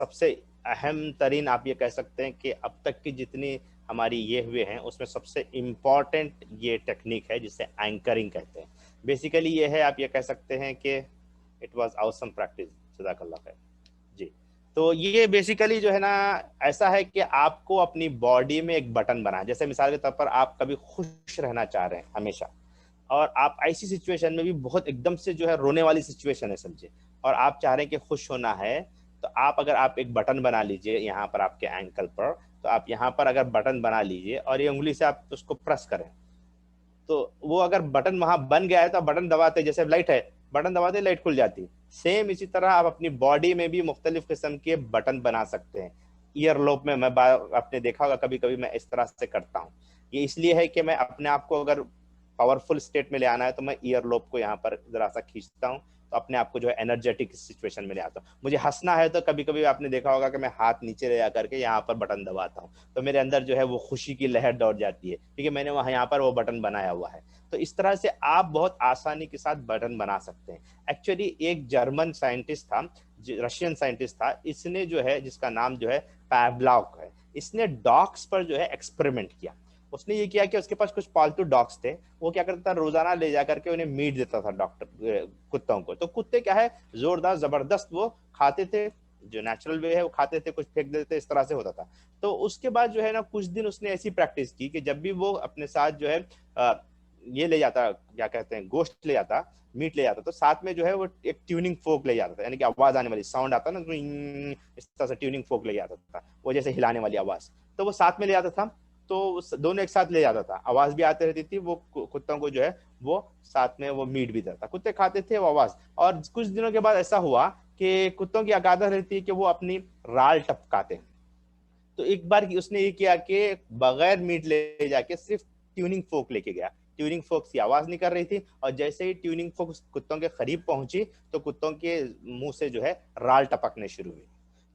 सबसे अहम तरीन आप ये कह सकते हैं कि अब तक की जितनी हमारी ये हुए हैं उसमें सबसे इम्पॉर्टेंट ये टेक्निक है जिसे एंकरिंग कहते हैं। बेसिकली ये है, आप ये कह सकते हैं कि इट वाज ऑसम प्रैक्टिस। जज़ाकल्लाह खैर जी। तो ये बेसिकली जो है ना, ऐसा है कि आपको अपनी बॉडी में एक बटन बनाना, जैसे मिसाल के तौर पर आप कभी खुश रहना चाह रहे हैं हमेशा, और आप ऐसी सिचुएशन में भी बहुत एकदम से जो है रोने वाली सिचुएशन है समझे, और आप चाह रहे हैं कि खुश होना है, तो आप अगर आप एक बटन बना लीजिए यहाँ पर आपके एंकल पर, तो आप यहाँ पर अगर बटन बना लीजिए और ये उंगली से आप उसको प्रेस करें, तो वो अगर बटन वहां बन गया है तो आप बटन दबाते, जैसे लाइट है, बटन दबाते लाइट खुल जाती है। सेम इसी तरह आप अपनी बॉडी में भी मुख्तलिफ किस्म के बटन बना सकते हैं। ईयर लोब में मैं आपने देखा होगा कभी कभी मैं इस तरह से करता हूँ। ये इसलिए है कि मैं अपने आप को अगर पावरफुल स्टेट में ले आना है तो मैं ईयर लोब को यहाँ पर जरा सा खींचता हूँ, तो अपने आप को जो है एनर्जेटिक सिचुएशन में ले आता हूँ। मुझे हंसना है तो कभी कभी आपने देखा होगा कि मैं हाथ नीचे ले जा करके यहाँ पर बटन दबाता हूँ, तो मेरे अंदर जो है वो खुशी की लहर दौड़ जाती है क्योंकि मैंने वहाँ यहाँ पर वो बटन बनाया हुआ है। तो इस तरह से आप बहुत आसानी के साथ बटन बना सकते हैं। एक्चुअली एक जर्मन साइंटिस्ट था, रशियन साइंटिस्ट था, इसने जो है, जिसका नाम जो है पैवलॉव है, इसने डॉग्स पर जो है एक्सपेरिमेंट किया। उसने ये किया कि उसके पास कुछ पालतू डॉग्स थे, वो क्या करता था, रोजाना ले जा करके उन्हें मीट देता था डॉक्टर कुत्तों को। तो कुत्ते क्या है, जोरदार जबरदस्त वो खाते थे, जो नेचुरल वे है वो खाते थे, कुछ फेंक देते थे, इस तरह से होता था। तो उसके बाद जो है ना कुछ दिन उसने ऐसी प्रैक्टिस की कि जब भी वो अपने साथ जो है ये ले जाता, क्या कहते हैं, गोश्त ले जाता, मीट ले जाता, तो साथ में जो है वो एक ट्यूनिंग फोक ले जाता था, यानी कि आवाज आने वाली साउंड आता ना, इस तरह से ट्यूनिंग फोक ले जाता था, वो जैसे हिलाने वाली आवाज, तो वो साथ में ले जाता था। तो दोनों एक साथ ले जाता था, आवाज भी आती रहती थी, वो कुत्तों को जो है वो साथ में वो मीट भी देता, कुत्ते खाते थे वो आवाज। और कुछ दिनों के बाद ऐसा हुआ कि कुत्तों की आदत रहती है कि वो अपनी राल टपकाते हैं। तो एक बार उसने ये किया कि बगैर मीट ले जाके सिर्फ ट्यूनिंग फोक लेके गया। ट्यूनिंग फोक की आवाज नहीं कर रही थी, और जैसे ही ट्यूनिंग फोक कुत्तों के करीब पहुंची तो कुत्तों के मुंह से जो है राल टपकने शुरू हुई।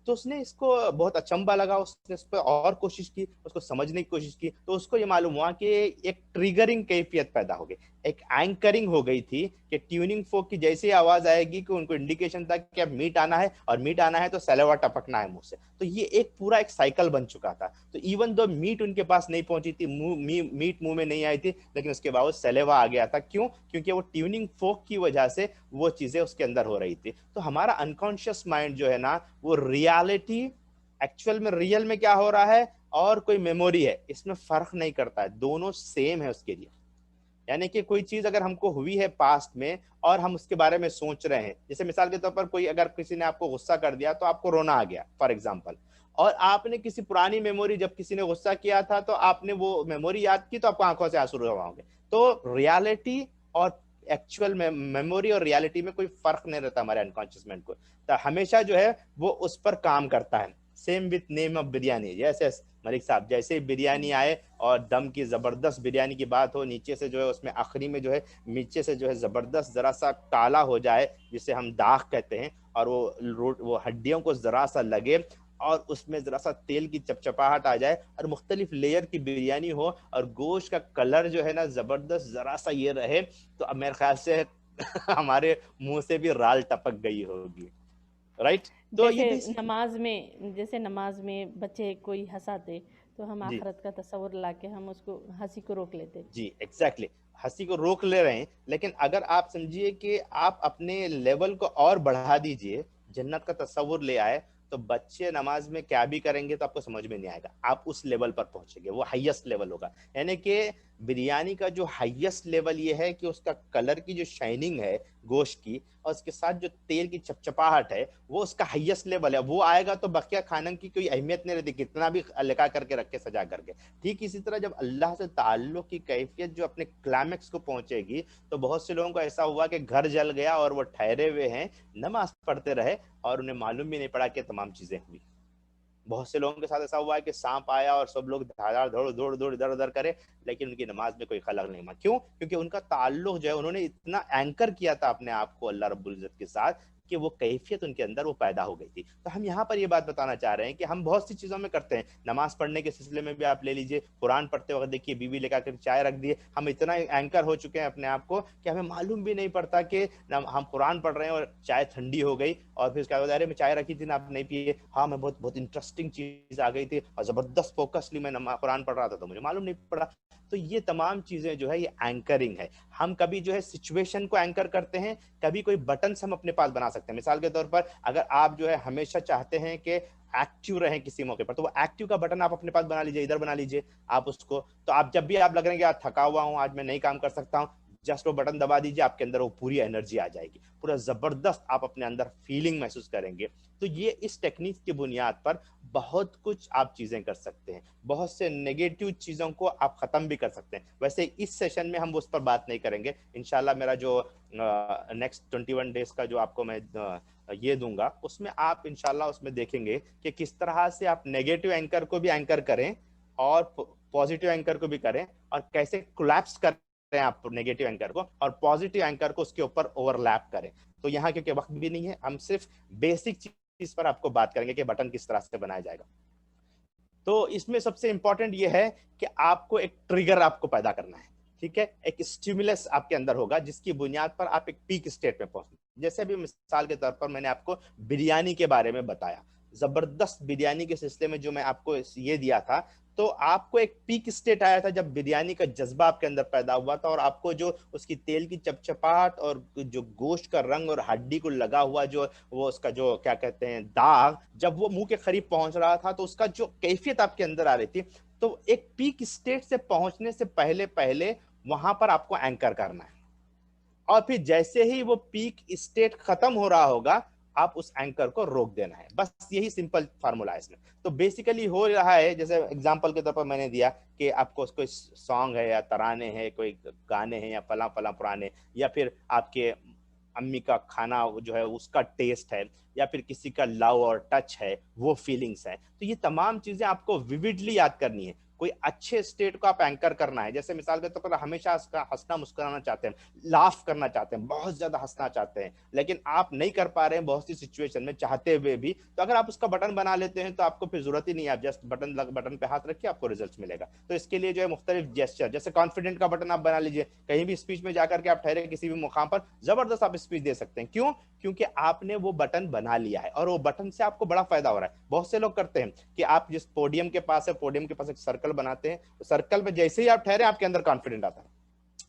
तो उसने इसको बहुत अचंभा लगा, उसने इस पर और कोशिश की, उसको समझने की कोशिश की, तो उसको ये मालूम हुआ कि एक ट्रिगरिंग कैफियत पैदा हो गई, एक एंकरिंग हो गई थी कि ट्यूनिंग फोक की जैसे आवाज आएगी कि उनको इंडिकेशन था कि अब मीट आना है, और मीट आना है तो सैलेवा टपकना है मुंह से। तो ये एक पूरा एक साइकिल बन चुका था। तो इवन दो मीट उनके पास नहीं पहुंची थी, मीट मुंह में नहीं आई थी, लेकिन उसके बाद सैलेवा आ गया था। क्यों? क्योंकि वो ट्यूनिंग फोक की वजह से वो चीजें उसके अंदर हो रही थी। तो हमारा अनकॉन्शियस माइंड जो है ना, वो रियलिटी, एक्चुअल में रियल में क्या हो रहा है और कोई मेमोरी है, इसमें फर्क नहीं करता है, दोनों सेम है उसके लिए। यानी कि कोई चीज अगर हमको हुई है पास्ट में और हम उसके बारे में सोच रहे हैं, जैसे मिसाल के तौर पर कोई अगर किसी ने आपको गुस्सा कर दिया तो आपको रोना आ गया फॉर एग्जांपल, और आपने किसी पुरानी मेमोरी, जब किसी ने गुस्सा किया था तो आपने वो मेमोरी याद की, तो आपको आंखों से आंसू होंगे। तो रियलिटी और एक्चुअल मेमोरी और रियलिटी में कोई फर्क नहीं रहता हमारे अनकॉन्शियस माइंड को, तो हमेशा जो है वो उस पर काम करता है। Same with name of biryani, yes yes Malik साहब, जैसे ही बिरयानी आए और दम की जबरदस्त बिरयानी की बात हो, नीचे से जो है उसमें आखिरी में जो है नीचे से जो है जबरदस्त जरा सा काला हो जाए, जिसे हम दाग कहते हैं, और वो हड्डियों को जरा सा लगे और उसमें जरा सा तेल की चपचपाहट आ जाए और मुख्तलिफ लेयर की बिरयानी हो और गोश्त का कलर जो है ना जबरदस्त जरा सा ये रहे, तो अब मेरे ख्याल से हमारे मुंह से भी राल टपक गई होगी। राइट। तो ये जैसे बेसिकली नमाज में बच्चे कोई हंसाते, तो हम जी आखरत का तस्वर लाके हम उसको हंसी को रोक लेते। जी एग्जैक्टली exactly. हंसी को रोक ले रहे हैं, लेकिन अगर आप समझिए कि आप अपने लेवल को और बढ़ा दीजिए, जन्नत का तस्वुर ले आए, तो बच्चे नमाज में क्या भी करेंगे तो आपको समझ में नहीं आएगा, आप उस लेवल पर पहुंचेंगे, वो हाईएस्ट लेवल होगा। यानी कि बिरयानी का जो हाईएस्ट लेवल ये है कि उसका कलर की जो शाइनिंग है गोश्त की, और उसके साथ जो तेल की चपचपाहट है, वो उसका हाईएस्ट लेवल है। वो आएगा तो बकिया खाने की कोई अहमियत नहीं रहती, कितना भी लगा करके रखे, सजा करके। ठीक इसी तरह जब अल्लाह से ताल्लुक की कैफियत जो अपने क्लाइमेक्स को पहुंचेगी, तो बहुत से लोगों को ऐसा हुआ कि घर जल गया और वो ठहरे हुए हैं, नमाज पढ़ते रहे और उन्हें मालूम भी नहीं पड़ा कि तमाम चीजें हुई। बहुत से लोगों के साथ ऐसा हुआ है कि सांप आया और सब लोग धार दौड़ दौड़ दौड़ इधर उधर करे, लेकिन उनकी नमाज में कोई खलल नहीं हुआ। क्यों? क्योंकि उनका ताल्लुक जो है, उन्होंने इतना एंकर किया था अपने आप को अल्लाह रब्बुल इज्जत के साथ कि वो कैफियत उनके अंदर वो पैदा हो गई थी। तो हम यहाँ पर ये बात बताना चाह रहे हैं कि हम बहुत सी चीजों में करते हैं। नमाज पढ़ने के सिलसिले में भी आप ले लीजिए, कुरान पढ़ते वक्त देखिए बीवी लेकर के चाय रख दिए, हम इतना एंकर हो चुके हैं अपने आप को कि हमें मालूम भी नहीं पड़ता कि हम कुरान पढ़ रहे हैं और चाय ठंडी हो गई, और फिर उसके बाद अरे मैं चाय रखी थी ना, आप नहीं पिए, हाँ मैं बहुत बहुत इंटरेस्टिंग चीज आ गई थी और जबरदस्त फोकसली मैं कुरान पढ़ रहा था तो मुझे मालूम नहीं पड़ा। तो ये तमाम चीजें जो है ये एंकरिंग है। हम कभी जो है सिचुएशन को एंकर करते हैं, कभी कोई बटन हम अपने पास बना सकते हैं। मिसाल के तौर पर अगर आप जो है हमेशा चाहते हैं कि एक्टिव रहें किसी मौके पर, तो वो एक्टिव का बटन आप अपने पास बना लीजिए, इधर बना लीजिए आप उसको। तो आप जब भी आप लग रहे हैं कि आज थका हुआ हूं, आज मैं नहीं काम कर सकता हूं, जस्ट वो बटन दबा दीजिए, आपके अंदर वो पूरी एनर्जी आ जाएगी, पूरा जबरदस्त आप अपने अंदर फीलिंग महसूस करेंगे। तो ये इस टेक्निक की बुनियाद पर बहुत कुछ आप चीजें कर सकते हैं, बहुत से नेगेटिव चीजों को आप खत्म भी कर सकते हैं। वैसे इस सेशन में हम उस पर बात नहीं करेंगे, इंशाल्लाह मेरा जो नेक्स्ट 21 डेज का जो आपको मैं ये दूंगा, उसमें आप इंशाल्लाह उसमें देखेंगे कि किस तरह से आप नेगेटिव एंकर को भी एंकर करें और पॉजिटिव एंकर को भी करें, और कैसे कोलैप्स करें आप नेगेटिव एंकर को और पॉजिटिव एंकर को उसके ऊपर ओवरलैप करें। तो यहाँ क्योंकि वक्त भी नहीं है, हम सिर्फ बेसिक चीज पर आपको बात करेंगे कि बटन किस तरह से बनाया जाएगा। तो इसमें सबसे इंपॉर्टेंट ये है कि आपको एक ट्रिगर आपको पैदा करना है, ठीक है, एक स्टिमुलस आपके अंदर होगा जिसकी बुनियाद पर आप एक पीक स्टेट में पहुंचेंगे। जैसे अभी मिसाल के तौर पर मैंने आपको बिरयानी के बारे में बताया, जबरदस्त बिरयानी के सिलसिले में जो मैं आपको ये दिया था, तो आपको एक पीक स्टेट आया था जब बिरयानी का जज्बा आपके अंदर पैदा हुआ था, और आपको जो उसकी तेल की चपचपाहट और जो गोश्त का रंग और हड्डी को लगा हुआ जो वो उसका जो क्या कहते हैं दाग, जब वो मुंह के करीब पहुंच रहा था तो उसका जो कैफियत आपके अंदर आ रही थी। तो एक पीक स्टेट से पहुंचने से पहले पहले वहां पर आपको एंकर करना है, और फिर जैसे ही वो पीक स्टेट खत्म हो रहा होगा आप उस एंकर को रोक देना है। बस यही सिंपल फार्मूला है इसमें। तो बेसिकली हो रहा है, जैसे एग्जांपल के तौर पर मैंने दिया कि आपको कोई सॉन्ग है या तराने हैं, कोई गाने हैं या फला फला पुराने, या फिर आपके अम्मी का खाना जो है उसका टेस्ट है, या फिर किसी का लव और टच है, वो फीलिंग्स है, तो ये तमाम चीजें आपको विविडली याद करनी है। कोई अच्छे स्टेट को आप एंकर करना है। जैसे मिसाल के तौर पर हमेशा हंसना मुस्कुराना चाहते हैं, लाफ करना चाहते हैं, बहुत ज्यादा हंसना चाहते हैं, लेकिन आप नहीं कर पा रहे हैं बहुत सी सिचुएशन में चाहते हुए भी, तो अगर आप उसका बटन बना लेते हैं तो आपको फिर जरूरत ही नहीं है, आप जस्ट बटन पे हाथ रखिए, आपको रिजल्ट मिलेगा। तो इसके लिए जो है मुख्तलिफ जेस्चर, जैसे कॉन्फिडेंट का बटन आप बना लीजिए, कहीं भी स्पीच में जाकर के आप ठहरे किसी भी मुकाम पर जबरदस्त आप स्पीच दे सकते हैं। क्यों? क्योंकि आपने वो बटन बना लिया है और वो बटन से आपको बड़ा फायदा हो रहा है। बहुत से लोग करते हैं कि आप जिस पोडियम के पास है, पोडियम के पास एक सर्कल बनाते हैं, सर्कल में जैसे ही आप ठहरे आपके अंदर कॉन्फिडेंट आता है,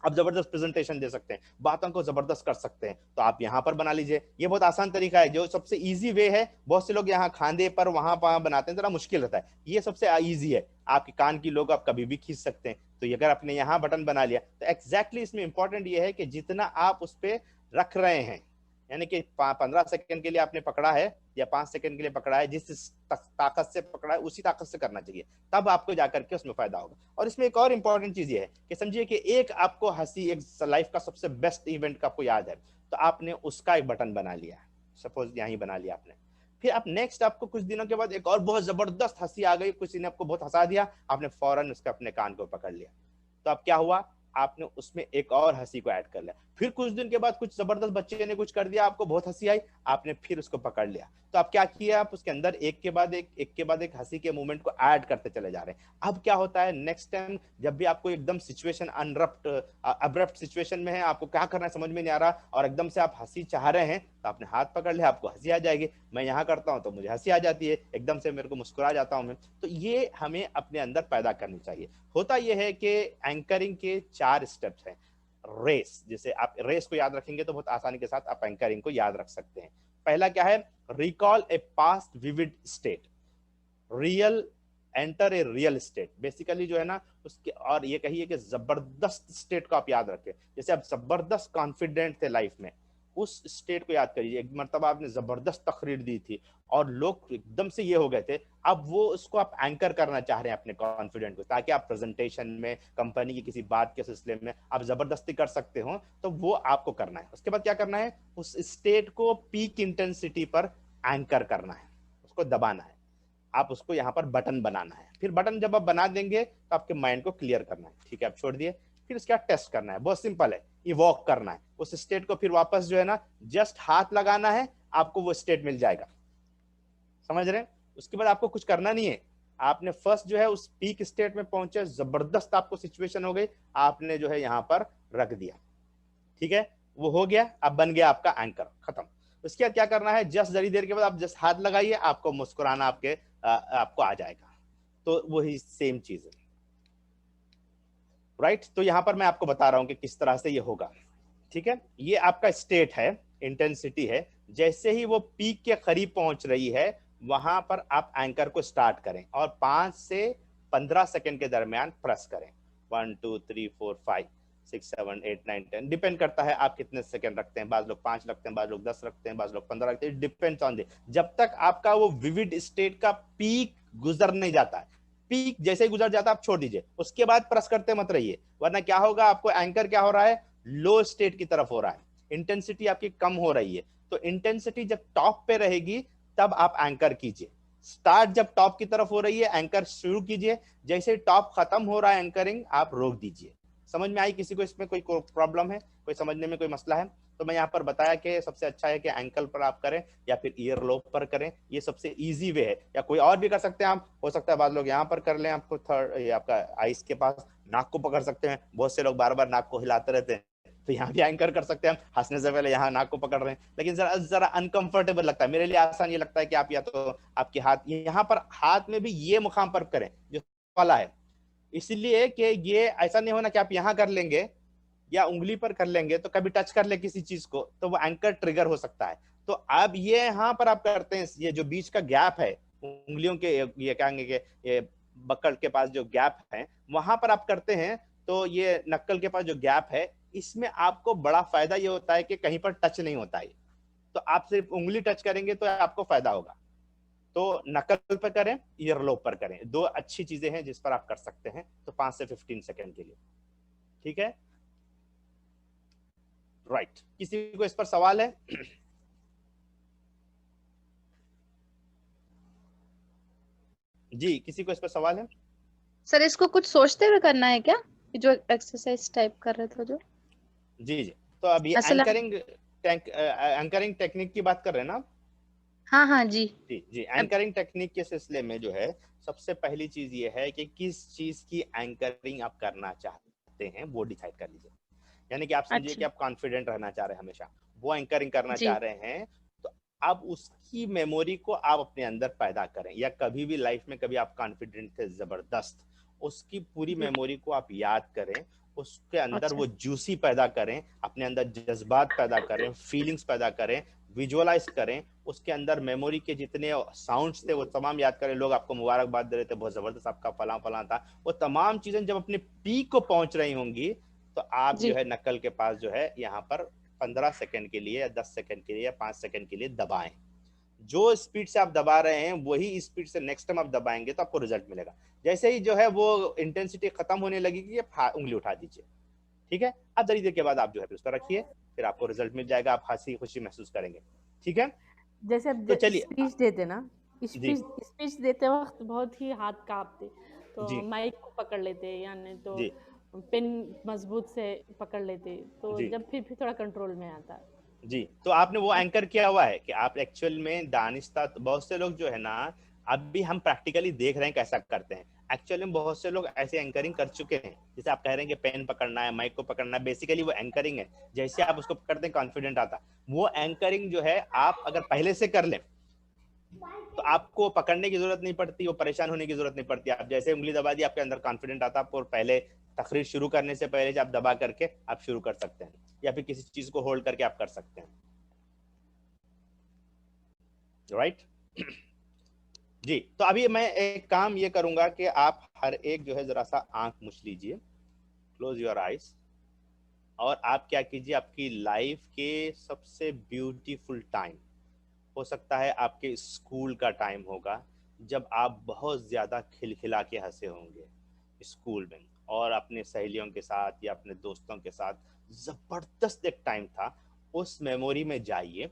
आप जबरदस्त प्रेजेंटेशन दे सकते हैं, बातों को जबरदस्त कर सकते हैं। तो आप यहां पर बना लीजिए, ये बहुत आसान तरीका है, जो सबसे इजी वे है। बहुत से लोग यहाँ खांधे पर वहां पर बनाते हैं, जरा मुश्किल रहता है, ये सबसे इजी है। आपके कान की लोग आप कभी भी खींच सकते हैं। तो अगर आपने यहाँ बटन बना लिया तो एग्जैक्टली इसमें इंपॉर्टेंट ये है कि जितना आप उस पर रख रहे हैं, यानी कि 15 सेकंड के लिए आपने पकड़ा है या 5 सेकंड के लिए पकड़ा है, जिस ताकत से पकड़ा है उसी ताकत से करना चाहिए, तब आपको जाकर के उसमें फायदा होगा। और इसमें एक और इंपॉर्टेंट चीज ये है कि समझिए कि एक आपको हंसी, एक लाइफ का सबसे बेस्ट इवेंट का आपको याद है, तो आपने उसका एक बटन बना लिया, सपोज यहीं बना लिया आपने। फिर आप नेक्स्ट आपको कुछ दिनों के बाद एक और बहुत जबरदस्त हंसी आ गई, किसी ने आपको बहुत हंसा दिया, आपने फौरन उसका अपने कान को पकड़ लिया, तो अब क्या हुआ, आपने उसमें एक और हंसी को ऐड कर लिया। फिर कुछ दिन के बाद कुछ जबरदस्त बच्चे ने कुछ कर दिया, आपको बहुत हंसी आई, आपने फिर उसको पकड़ लिया। तो आप क्या किया, आप उसके अंदर एक के बाद एक हंसी के मूवमेंट को ऐड करते चले जा रहे हैं। अब क्या होता है, नेक्स्ट टाइम जब भी आपको एकदम सिचुएशन अब्रप्ट सिचुएशन में है, आपको क्या करना है समझ में नहीं आ रहा, और एकदम से आप हंसी चाह रहे हैं, तो आपने हाथ पकड़ लिया, आपको हंसी आ जाएगी। मैं यहाँ करता हूँ तो मुझे हंसी आ जाती है, एकदम से मेरे को मुस्कुरा जाता हूँ मैं। तो ये हमें अपने अंदर पैदा करनी चाहिए। होता यह है कि एंकरिंग के 4 स्टेप्स हैं। रेस, जैसे आप रेस को याद रखेंगे तो बहुत आसानी के साथ आप एंकरिंग को याद रख सकते हैं। पहला क्या है, recall A past vivid state, real enter a real estate. Basically जो है ना उसके, और ये कहिए कि जबरदस्त स्टेट को आप याद रखें। जैसे आप जबरदस्त कॉन्फिडेंट थे लाइफ में, उस स्टेट को याद करिए। एक मरतबा आपने जबरदस्त तकरीर दी थी और लोग एकदम से ये हो गए थे, अब वो उसको आप एंकर करना चाह रहे हैं अपने कॉन्फिडेंट को, ताकि आप प्रेजेंटेशन में, कंपनी की किसी बात के सिलसिले में आप जबरदस्ती कर सकते हो। तो वो आपको करना है। उसके बाद क्या करना है, उस स्टेट को पीक इंटेंसिटी पर एंकर करना है, उसको दबाना है, आप उसको यहाँ पर बटन बनाना है। फिर बटन जब आप बना देंगे तो आपके माइंड को क्लियर करना है, ठीक है, आप छोड़ दिए। फिर उसके बाद टेस्ट करना है, बहुत सिंपल है, इवॉक करना है उस स्टेट को। फिर वापस जो है ना जस्ट हाथ लगाना है, आपको वो स्टेट मिल जाएगा। समझ रहे हैं? उसके बाद आपको कुछ करना नहीं है, आपने फर्स्ट जो है उस पीक स्टेट में पहुंचे, जबरदस्त आपको सिचुएशन हो गई, आपने जो है यहाँ पर रख दिया, ठीक है, वो हो गया, अब बन गया आपका एंकर, खत्म। उसके बाद क्या करना है, जस्ट जरी देर के बाद आप जस्ट हाथ लगाइए, आपको मुस्कुराना आपको आ जाएगा। तो वही सेम चीज है, राइट। तो यहां पर मैं आपको बता रहा हूं कि किस तरह से ये होगा, ठीक है। ये आपका स्टेट है, इंटेंसिटी है। जैसे ही वो पीक के करीब पहुंच रही है, वहां पर आप एंकर को स्टार्ट करें और 5 से 15 सेकंड के दरमियान प्रेस करें। 1 2 3 4 5 6 7 8 9 10, डिपेंड करता है आप कितने सेकंड रखते हैं। बाज लोग 5 रखते हैं, बाज लोग 10 रखते हैं, बाज लोग 15 रखते हैं, डिपेंड्स ऑन द, जब तक आपका वो विविड स्टेट का पीक गुजर नहीं जाता है। पीक जैसे ही गुजर जाता है आप छोड़ दीजिए, उसके बाद प्रेस करते मत रहिए, वरना क्या होगा, आपको एंकर क्या हो रहा है, लो स्टेट की तरफ हो रहा है, इंटेंसिटी आपकी कम हो रही है। तो इंटेंसिटी जब टॉप पे रहेगी तब आप एंकर कीजिए। स्टार्ट जब टॉप की तरफ हो रही है, एंकर शुरू कीजिए, जैसे टॉप खत्म हो रहा है एंकरिंग आप रोक दीजिए। समझ में आई किसी को इसमें कोई प्रॉब्लम है, कोई समझने में कोई मसला है? तो मैं यहाँ पर बताया कि सबसे अच्छा है कि एंकल पर आप करें या फिर ईयर लोब पर करें, ये सबसे इजी वे है। या कोई और भी कर सकते हैं आप, हो सकता है बाद लोग यहाँ पर कर लें, आपको थर्ड ये आपका आइस के पास नाक को पकड़ सकते हैं, बहुत से लोग बार बार नाक को हिलाते रहते हैं, तो यहाँ भी एंकर कर सकते हैं हम, हंसने से पहले यहाँ नाक को पकड़ रहे हैं, लेकिन जरा जरा अनकंफर्टेबल लगता है। मेरे लिए आसान ये लगता है कि आप या तो आपके हाथ यहाँ पर, हाथ में भी ये मुकाम पर करें जो वाला है, इसलिए कि ये ऐसा नहीं होना कि आप यहाँ कर लेंगे या उंगली पर कर लेंगे तो कभी टच कर ले किसी चीज को तो वो एंकर ट्रिगर हो सकता है। तो अब ये यहाँ पर आप करते हैं, ये जो बीच का गैप है उंगलियों के, ये कहेंगे कि ये बक्कड़ के पास जो गैप है वहां पर आप करते हैं, तो ये नक्कल के पास जो गैप है, इसमें आपको बड़ा फायदा ये होता है कि कहीं पर टच नहीं होता है। तो आप सिर्फ उंगली टच करेंगे तो आपको फायदा होगा। तो नकल पर करें, ईयरलोब पर करें, दो अच्छी चीजें हैं जिस पर आप कर सकते हैं। तो 5 से 15 सेकंड के लिए, ठीक है, राइट। किसी को इस पर सवाल है? जी, किसी को इस पर सवाल है? सर इसको कुछ सोचते हुए करना है क्या, जो एक्सरसाइज टाइप कर रहे थे जो? जी जी, तो अब ये असल एंकरिंग टेक्निक की बात कर रहे हैं ना? हाँ हाँ जी। जी जी, एंकरिंग टेक्निक के सिलसिले में जो है सबसे पहली चीज ये है कि किस चीज की एंकरिंग आप करना चाहते हैं वो डिसाइड कर लीजिए। यानी कि आप समझिए अच्छा कि आप कॉन्फिडेंट रहना चाह रहे हैं, हमेशा वो एंकरिंग करना जी। चाह रहे हैं, तो अब उसकी मेमोरी को आप अपने अंदर पैदा करें। या कभी भी लाइफ में कभी आप कॉन्फिडेंट थे जबरदस्त, उसकी पूरी जी मेमोरी को आप याद करें, उसके अंदर अच्छा वो जूसी पैदा करें, अपने अंदर जज्बात पैदा करें, फीलिंग्स पैदा करें, विजुअलाइज करें, उसके अंदर मेमोरी के जितने साउंड्स थे वो तमाम याद करें। लोग आपको मुबारकबाद दे रहे थे, बहुत जबरदस्त आपका फलां फलां था, वो तमाम चीजें जब अपने पीक को पहुंच रही होंगी तो आप जी जो है नकल के पास जो है यहाँ पर 15 सेकंड के लिए या 10 सेकंड के लिए या 5 सेकंड के लिए दबाएं। जो स्पीड से आप दबा रहे हैं वही स्पीड से नेक्स्ट टाइम आप दबाएंगे तो आपको रिजल्ट मिलेगा। जैसे ही जो है वो इंटेंसिटी खत्म होने लगेगी, उंगली उठा दीजिए, ठीक है। अब थोड़ी देर के बाद आप जो है उस पर रखिए, फिर आपको रिजल्ट मिल जाएगा, आप हंसी खुशी महसूस करेंगे, ठीक है। जैसे अब तो चलिए, स्पीच देते ना, जी स्पीच स्पीच देते वक्त बहुत ही हाथ कांपते, तो जी माइक को पकड़ लेते या नहीं तो जी पेन मजबूत से पकड़ लेते, तो जी जब फिर थोड़ा कंट्रोल में आता। जी, तो आपने वो एंकर किया हुआ है कि आप एक्चुअल में दानिस्ता, बहुत से लोग जो है ना, अभी हम प्रैक्टिकली देख रहे हैं कैसा करते हैं। एक्चुअली में बहुत से लोग ऐसे एंकरिंग कर चुके हैं, जैसे आप कह रहे हैं कि पेन पकड़ना है, माइक को पकड़ना है, बेसिकली वो एंकरिंग है। जैसे आप उसको पकड़ते हैं कॉन्फिडेंट आता, वो एंकरिंग जो है आप अगर पहले से कर लें तो आपको पकड़ने की जरूरत नहीं पड़ती, वो परेशान होने की जरूरत नहीं पड़ती। आप जैसे उंगली दबा दी, आपके अंदर कॉन्फिडेंट आता, आपको पहले तकरीर शुरू करने से पहले आप दबा करके आप शुरू कर सकते हैं, या फिर किसी चीज को होल्ड करके आप कर सकते हैं, राइट। जी, तो अभी मैं एक काम ये करूंगा कि आप हर एक जो है जरा सा आंख मूछ लीजिए, क्लोज योर आईज, और आप क्या कीजिए, आपकी लाइफ के सबसे ब्यूटीफुल टाइम, हो सकता है आपके स्कूल का टाइम होगा, जब आप बहुत ज्यादा खिलखिला के हंसे होंगे स्कूल में, और अपने सहेलियों के साथ या अपने दोस्तों के साथ जबरदस्त एक टाइम था, उस मेमोरी में जाइए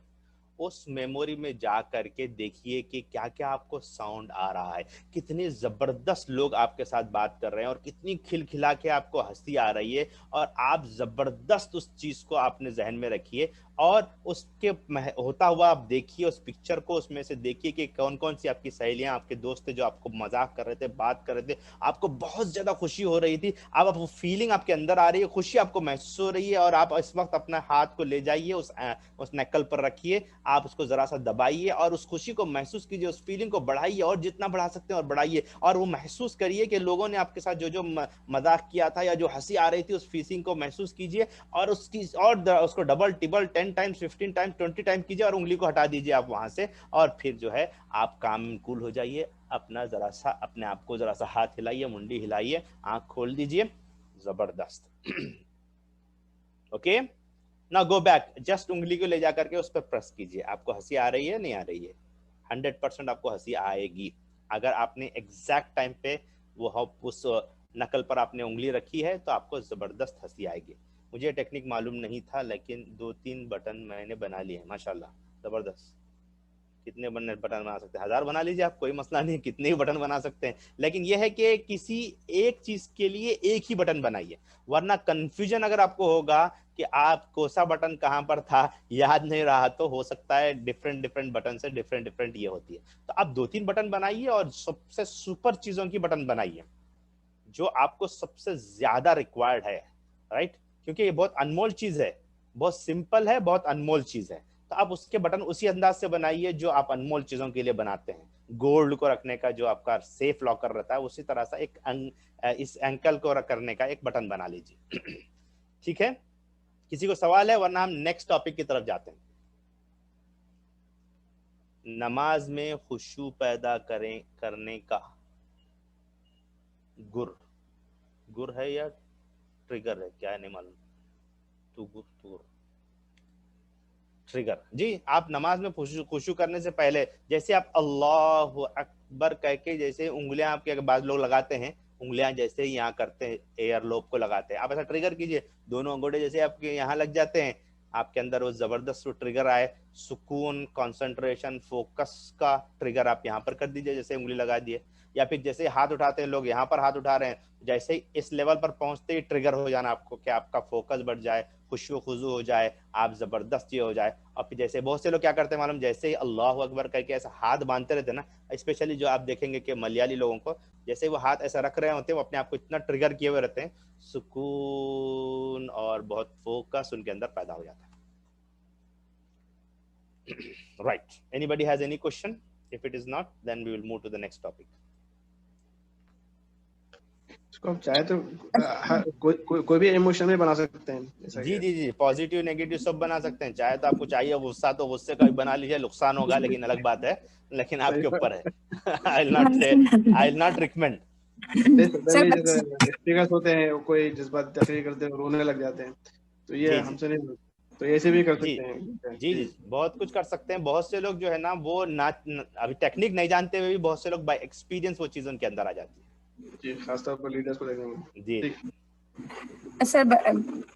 उस मेमोरी में जा करके देखिए कि क्या क्या आपको साउंड आ रहा है, कितने जबरदस्त लोग आपके साथ बात कर रहे हैं और कितनी खिलखिला के आपको हंसी आ रही है, और आप जबरदस्त उस चीज को आपने जहन में रखिए और उसके होता हुआ आप देखिए उस पिक्चर को, उसमें से देखिए कि कौन कौन सी आपकी सहेलियां, आपके दोस्त थे जो आपको मजाक कर रहे थे, बात कर रहे थे, आपको बहुत ज्यादा खुशी हो रही थी, आप वो फीलिंग आपके अंदर आ रही है, खुशी आपको महसूस हो रही है, और आप इस वक्त अपने हाथ को ले जाइए उस नक्कल पर रखिए, आप उसको जरा सा दबाइए और उस खुशी को महसूस कीजिए, उस फीलिंग को बढ़ाइए और जितना बढ़ा सकते हैं और बढ़ाइए, और वो महसूस करिए कि लोगों ने आपके साथ जो जो मजाक किया था या जो हंसी आ रही थी उस फीलिंग को महसूस कीजिए, और उसकी और उसको डबल टिबल 10 टाइम्स 15 टाइम्स 20 टाइम कीजिए, और उंगली को हटा दीजिए आप वहां से, और फिर जो है आप काम कूल हो जाइए, अपना जरा सा अपने आप को जरा सा हाथ हिलाइए, मुंडी हिलाइए, आंख खोल दीजिए, जबरदस्त। ओके, ना गो बैक, जस्ट उंगली को ले जाकर के उस पर प्रेस कीजिए, आपको हंसी आ रही है नहीं आ रही है, 100% आपको हंसी आएगी, अगर आपने एग्जैक्ट टाइम पे वो उस नकल पर आपने उंगली रखी है तो आपको जबरदस्त हंसी आएगी। मुझे टेक्निक मालूम नहीं था, लेकिन 2-3 बटन मैंने बना लिए हैं माशाल्लाह, जबरदस्त। कितने बटन बना सकते हैं, 1000 बना लीजिए आप, कोई मसला नहीं, कितने ही बटन बना सकते हैं, लेकिन यह है कि किसी एक चीज के लिए एक ही बटन बनाइए, वरना कंफ्यूजन अगर आपको होगा कि आप कौन सा बटन कहां पर था याद नहीं रहा, तो हो सकता है डिफरेंट डिफरेंट बटन से डिफरेंट डिफरेंट ये होती है। तो आप 2-3 बटन बनाइए और सबसे सुपर चीजों की बटन बनाइए जो आपको सबसे ज्यादा रिक्वायर्ड है, राइट, क्योंकि ये बहुत अनमोल चीज है, बहुत सिंपल है, बहुत अनमोल चीज है, तो आप उसके बटन उसी अंदाज से बनाइए जो आप अनमोल चीजों के लिए बनाते हैं। गोल्ड को रखने का जो आपका सेफ लॉकर रहता है, उसी तरह से इस एंकल को करने का एक बटन बना लीजिए। ठीक है, किसी को सवाल है, वरना हम नेक्स्ट टॉपिक की तरफ जाते हैं। नमाज में खुशू पैदा करने का गुर है या ट्रिगर है, क्या है नहीं मालूम, तुगुर ट्रिगर जी। आप नमाज में खुशू करने से पहले जैसे आप अल्लाह अकबर कह के जैसे उंगलियां आपके बाद लोग लगाते हैं, उंगलियां जैसे ही यहाँ करते हैं एयर लोब को लगाते हैं, आप ऐसा ट्रिगर कीजिए, दोनों अंगूठे जैसे आपके यहाँ लग जाते हैं, आपके अंदर वो जबरदस्त ट्रिगर आए, सुकून, कंसंट्रेशन, फोकस का ट्रिगर आप यहाँ पर कर दीजिए, जैसे उंगली लगा दिए, या फिर जैसे हाथ उठाते हैं लोग, यहाँ पर हाथ उठा रहे हैं, जैसे ही इस लेवल पर पहुंचते ही ट्रिगर हो जाना आपको, कि आपका फोकस बढ़ जाए, खुशू खुजू हो जाए, आप जबरदस्त ये हो जाए। और फिर जैसे बहुत से लोग क्या करते हैं मालूम, जैसे ही अल्लाह अकबर करके ऐसा हाथ बांधते रहते हैं ना, स्पेशली जो आप देखेंगे कि मलयाली लोगों को, जैसे वो हाथ ऐसा रख रहे होते हैं, वो अपने आप को इतना ट्रिगर किए हुए रहते हैं, सुकून और बहुत फोकस उनके अंदर पैदा हो जाता है। Right, anybody has any question? If it is not, then we will move to the next topic. इसको आप चाहे तो कोई भी इमोशन में बना सकते हैं। जी जी जी, पॉजिटिव नेगेटिव सब बना सकते हैं, चाहे तो आपको चाहिए गुस्सा तो गुस्से का भी बना लीजिए, नुकसान होगा लेकिन अलग बात है, लेकिन आपके ऊपर है। I will not recommend. Speakers होते हैं, कोई जज्बात तकरीर करते हैं, रोने लग जाते हैं, तो ये हमसे नहीं, तो ऐसे भी कर सकते हैं। जी जी, बहुत कुछ कर सकते हैं। बहुत से लोग जो है ना वो अभी टेक्निक नहीं जानते हुए भी बहुत से लोग बाय एक्सपीरियंस वो चीज उनके अंदर आ जाती है। जी, खासतौर पर लीडर्स को देखेंगे। जी सर,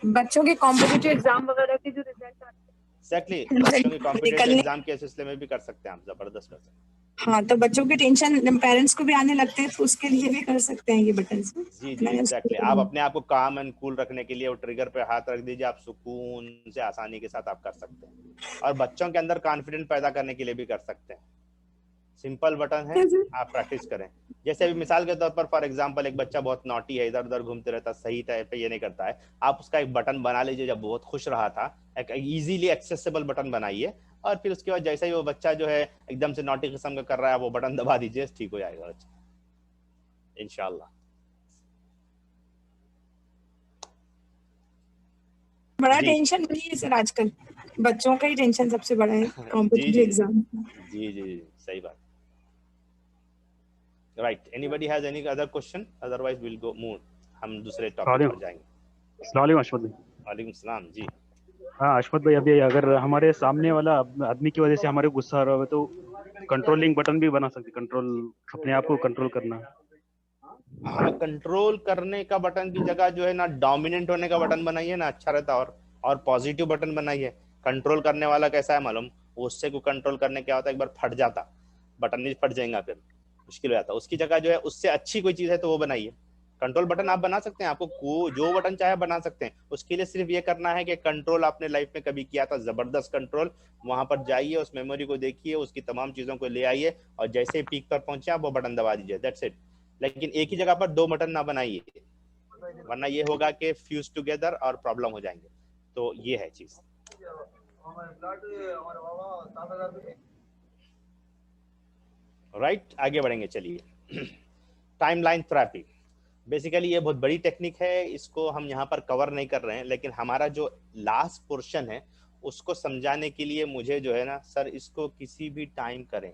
बच्चों के कॉम्पिटिटिव एग्जाम वगैरह के जो रिजल्ट आते हैं, एक्जेक्टली, बच्चों के कॉम्पिटिटिव एग्जाम के सिलसिले में भी कर सकते हैं आप, जबरदस्त कर सकते हैं। हाँ, तो बच्चों के टेंशन पेरेंट्स को भी आने लगते हैं, तो उसके लिए भी कर सकते हैं ये बटन से। जी जी एग्जैक्टली, आप अपने आप को काम एंड कूल रखने के लिए वो ट्रिगर पे हाथ रख दीजिए, आप सुकून से आसानी के साथ आप कर सकते हैं, और बच्चों के अंदर कॉन्फिडेंस पैदा करने के लिए भी कर सकते हैं। सिंपल बटन है, आप प्रैक्टिस करें। जैसे अभी मिसाल के तौर पर फॉर एग्जांपल एक बच्चा बहुत नॉटी है, इधर उधर घूमते रहता है, सही टाइम पे ये नहीं करता है, आप उसका एक बटन बना लीजिए, जब बहुत खुश रहा था एक इजीली एक्सेसिबल बटन बनाइए, और फिर उसके बाद जैसे ही वो बच्चा जो है एकदम से नॉटी किस्म का कर रहा है, वो बटन दबा दीजिए, ठीक हो जाएगा बच्चा इंशाल्लाह। बड़ा टेंशन नहीं है सर आजकल, बच्चों का ही टेंशन सबसे बड़ा है कॉम्पिटिटिव एग्जाम। जी जी सही बात। Right, anybody has any other question, otherwise will go move, हम दूसरे टॉपिक पर जाएंगे। अस्सलाम वालेकुम अशफाक भाई। वालेकुम सलाम जी। हाँ अशफाक भाई, अभी अगर हमारे सामने वाला आदमी की वजह से हमारे गुस्सा आ रहा हो तो कंट्रोलिंग बटन भी बना सकते, कंट्रोल, अपने आप को कंट्रोल करना। हाँ, कंट्रोल करने का बटन की जगह जो है ना डोमिनेंट होने का बटन बनाइए ना, अच्छा रहता, और पॉजिटिव बटन बनाइए। कंट्रोल करने वाला कैसा है मालूम, उससे को कंट्रोल करने क्या होता है, एक बार फट जाता, बटन नहीं फट जाएगा, फिर मुश्किल हो जाता। उसकी जगह जो है उससे अच्छी कोई चीज है तो वो बनाइए। कंट्रोल बटन आप बना सकते हैं, आपको जो बटन चाहे बना सकते हैं। उसके लिए सिर्फ ये करना है कि कंट्रोल आपने लाइफ में कभी किया था जबरदस्त कंट्रोल, वहां पर जाइए, उस मेमोरी को देखिए, उसकी तमाम चीजों को ले आइए और जैसे ही पीक पर पहुंचे आप वो बटन दबा दीजिए, दैट्स इट। लेकिन एक ही जगह पर दो बटन ना बनाइए, वरना ये होगा कि फ्यूज टुगेदर और प्रॉब्लम हो जाएंगे। तो ये है चीज। राइट, आगे बढ़ेंगे, चलिए। टाइमलाइन थेरेपी, बेसिकली ये बहुत बड़ी टेक्निक है, इसको हम यहाँ पर कवर नहीं कर रहे हैं, लेकिन हमारा जो लास्ट पोर्शन है उसको समझाने के लिए मुझे जो है ना सर, इसको किसी भी टाइम करें,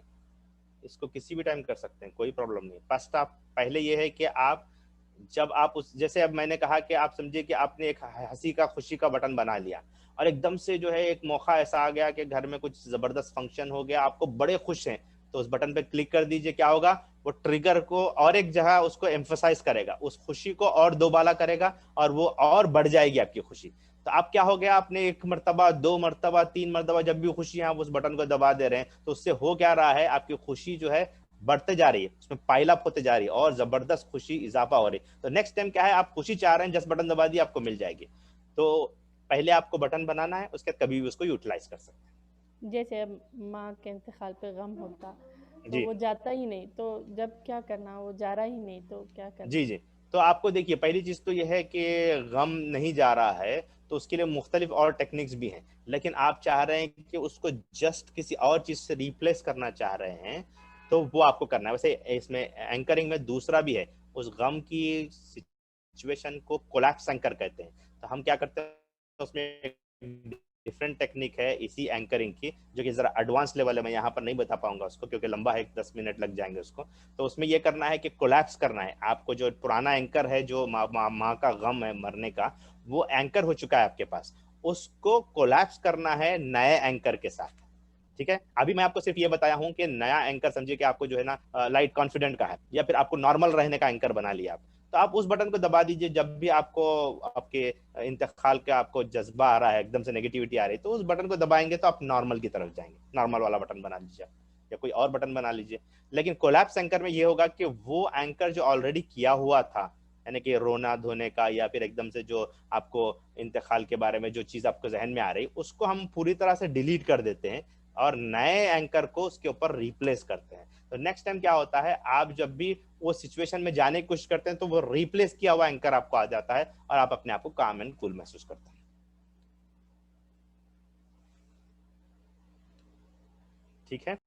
इसको किसी भी टाइम कर सकते हैं, कोई प्रॉब्लम नहीं। फर्स्ट आप पहले ये है कि आप जब आप उस, जैसे अब मैंने कहा कि आप समझिए कि आपने एक हंसी का खुशी का बटन बना लिया और एकदम से जो है एक मौका ऐसा आ गया कि घर में कुछ जबरदस्त फंक्शन हो गया, आपको बड़े खुश हैं, तो उस बटन पे क्लिक कर दीजिए। क्या होगा, वो ट्रिगर को और एक जगह उसको एम्फसाइज करेगा, उस खुशी को और दोबारा करेगा और वो और बढ़ जाएगी आपकी खुशी। तो आप क्या हो गया, आपने एक मरतबा, दो मरतबा, तीन मरतबा जब भी खुशी है आप उस बटन को दबा दे रहे हैं, तो उससे हो क्या रहा है, आपकी खुशी जो है बढ़ते जा रही है, उसमें पाइल अप होते जा रही है और जबरदस्त खुशी इजाफा हो रही है। तो नेक्स्ट टाइम क्या है, आप खुशी चाह रहे हैं, जस्ट बटन दबा दिए आपको मिल जाएगी। तो पहले आपको बटन बनाना है, उसके बाद कभी भी उसको यूटिलाइज कर सकते हैं। जैसे अब माँ के इंतकाल पे गम होता तो जी वो जाता ही नहीं, तो जब क्या करना, वो जा रहा ही नहीं तो क्या करना? जी जी, तो आपको देखिए पहली चीज तो यह है कि गम नहीं जा रहा है तो उसके लिए मुख्तलिफ और टेक्निक्स भी हैं, लेकिन आप चाह रहे हैं कि उसको जस्ट किसी और चीज से रिप्लेस करना चाह रहे हैं, तो वो आपको करना है। वैसे इसमें एंकरिंग में दूसरा भी है, उस गम की सिचुएशन को कोलैप्स एंकर कहते हैं। तो हम क्या करते हैं, उसमें डिफरेंट टेक्निक है इसी एंकरिंग की, जो कि जरा एडवांस लेवल है, मैं यहाँ पर नहीं बता पाऊंगा उसको क्योंकि लंबा है, 10 मिनट लग जाएंगे उसको। तो उसमें ये करना है कि कोलैप्स करना है आपको, जो पुराना एंकर है, जो माँ का गम है मरने का, वो एंकर हो चुका है आपके पास, उसको कोलैप्स करना है नए एंकर के साथ। ठीक है, अभी मैं आपको सिर्फ ये बताया हूं कि नया एंकर समझिए कि आपको जो है ना लाइट कॉन्फिडेंट का है, या फिर आपको नॉर्मल रहने का एंकर बना लिया आप, तो आप उस बटन को दबा दीजिए जब भी आपको आपके इंतकाल का आपको जज्बा आ रहा है, एकदम से नेगेटिविटी आ रही है, तो उस बटन को दबाएंगे तो आप नॉर्मल की तरफ जाएंगे। नॉर्मल वाला बटन बना लीजिए या कोई और बटन बना लीजिए। लेकिन कोलैप्स एंकर में ये होगा कि वो एंकर जो ऑलरेडी किया हुआ था, यानी कि रोना धोने का या फिर एकदम से जो आपको इंतकाल के बारे में जो चीज आपको जहन में आ रही, उसको हम पूरी तरह से डिलीट कर देते हैं और नए एंकर को उसके ऊपर रिप्लेस करते हैं। तो नेक्स्ट टाइम क्या होता है, आप जब भी वो सिचुएशन में जाने की कोशिश करते हैं तो वो रिप्लेस किया हुआ एंकर आपको आ जाता है और आप अपने आप को काम एंड कूल महसूस करते हैं। ठीक है।